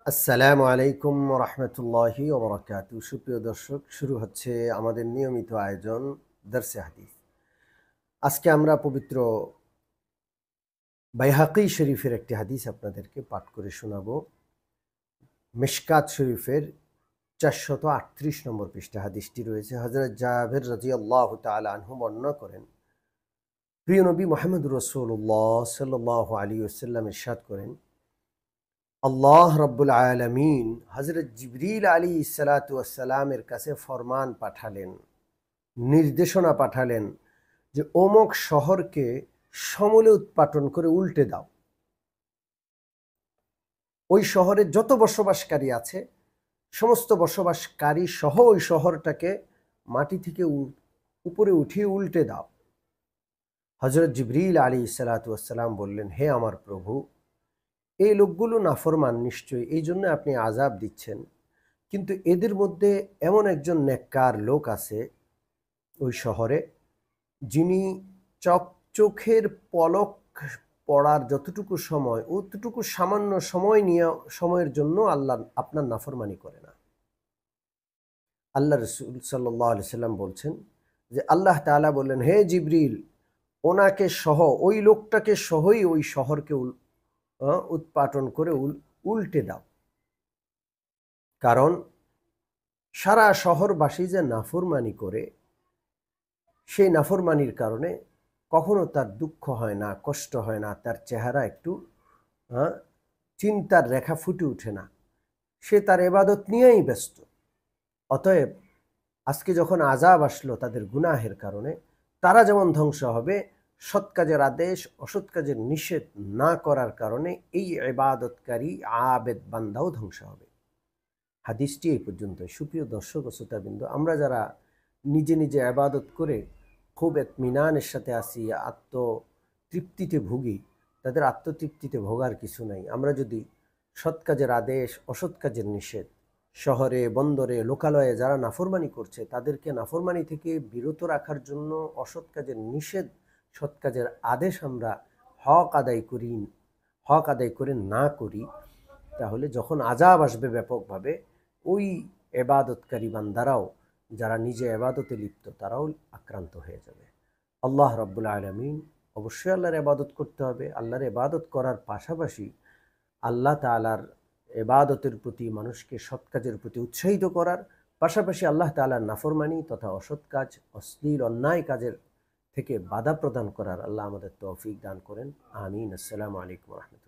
আসসালামু আলাইকুম রহমতুল্লাহি ওবরাকাতু। সুপ্রিয় দর্শক, শুরু হচ্ছে আমাদের নিয়মিত আয়োজন দরসে হাদিস। আজকে আমরা পবিত্র বাইহাকি শরীফের একটি হাদিস আপনাদেরকে পাঠ করে শোনাবো। মিশকাত শরীফের 438 নম্বর পৃষ্ঠা হাদিসটি রয়েছে। হযরত জাবের রাদিয়াল্লাহু তাআলা আনহু বর্ণনা করেন, প্রিয় নবী মুহাম্মদুর রাসূলুল্লাহ সাল্লাল্লাহু আলাইহি ওয়াসাল্লাম ইরশাদ করেন, আল্লাহ রব্বুল আলামিন হযরত জিবরিল আলাইহিসসালাতু ওয়াসসালামের কাছে ফরমান পাঠালেন, নির্দেশনা পাঠালেন যে অমুক শহরকে সমূলে উৎপাটন করে উল্টে দাও। ওই শহরে যত বসবাসকারী আছে সমস্ত বসবাসকারী সহ ওই শহরটাকে মাটি থেকে উপরে উঠিয়ে উল্টে দাও। হযরত জিবরিল আলাইহিসসালাতু ওয়াসসালাম বললেন, হে আমার প্রভু, এই লোকগুলো নাফরমান নিশ্চয়ই, এই জন্য আপনি আযাব দিচ্ছেন, কিন্তু এদের মধ্যে এমন একজন নেককার লোক আছে ওই শহরে, যিনি চোখের পলক পড়ার যতটুকু সময়, অতটুকু সামান্য সময়ের জন্য আল্লাহ আপনার নাফরমানি করে না। আল্লাহ রাসূল সাল্লাল্লাহু আলাইহি সাল্লাম বলছেন যে আল্লাহ তাআলা বললেন, হে জিবরিল, ওনাকে সহ, ওই লোকটাকে সহই ওই শহরকে উৎপাটন করে উল্টে দাও। কারণ সারা শহরবাসী যে নাফরমানি করে, সেই নাফরমানির কারণে কখনো তার দুঃখ হয় না, কষ্ট হয় না, তার চেহারা একটু চিন্তার রেখা ফুটে ওঠে না, সে তার ইবাদত নিয়েই ব্যস্ত। অতএব আজকে যখন আযাব আসলো তাদের গুনাহের কারণে, তারা যেমন ধ্বংস হবে, সৎ কাজের আদেশ অসৎ কাজের নিষেধ না করার কারণে এই ইবাদতকারী আবেদ বান্দাও ধ্বংস হবে। হাদিসটি এই পর্যন্ত। সুপ্রিয় দর্শক ও শ্রোতাবৃন্দ, আমরা যারা নিজে নিজে ইবাদত করে খুব ইতমিনানের সাথে আসি, আত্মতৃপ্তিতে ভুগি, তাদের আত্মতৃপ্তিতে ভোগার কিছু নাই। আমরা যদি সৎ কাজের আদেশ অসৎ কাজের নিষেধ, শহরে বন্দরে লোকালয়ে যারা নাফরমানি করছে তাদেরকে নাফরমানি থেকে বিরত রাখার জন্য অসৎ কাজের নিষেধ, সৎ কাজের আদেশ আমরা হক আদায় করে না করি, তাহলে যখন আযাব আসবে ব্যাপকভাবে, ওই ইবাদতকারী বান্দারাও, যারা নিজে ইবাদতে লিপ্ত, তারাও আক্রান্ত হয়ে যাবে। আল্লাহ রাব্বুল আলামিন, অবশ্যই আল্লাহর ইবাদত করতে হবে। আল্লাহর ইবাদত করার পাশাপাশি আল্লাহ তাআলার ইবাদতের প্রতি, মানুষকে সৎ কাজের প্রতি উৎসাহিত করার পাশাপাশি আল্লাহ তাআলার নাফরমানি তথা অসৎ কাজ, অশ্লীল অন্যায় কাজের থেকে বাধা প্রদান করার আল্লাহ আমাদের তৌফিক দান করেন। আমিন। আসসালামু আলাইকুম ওয়া রাহমাতুল্লাহ।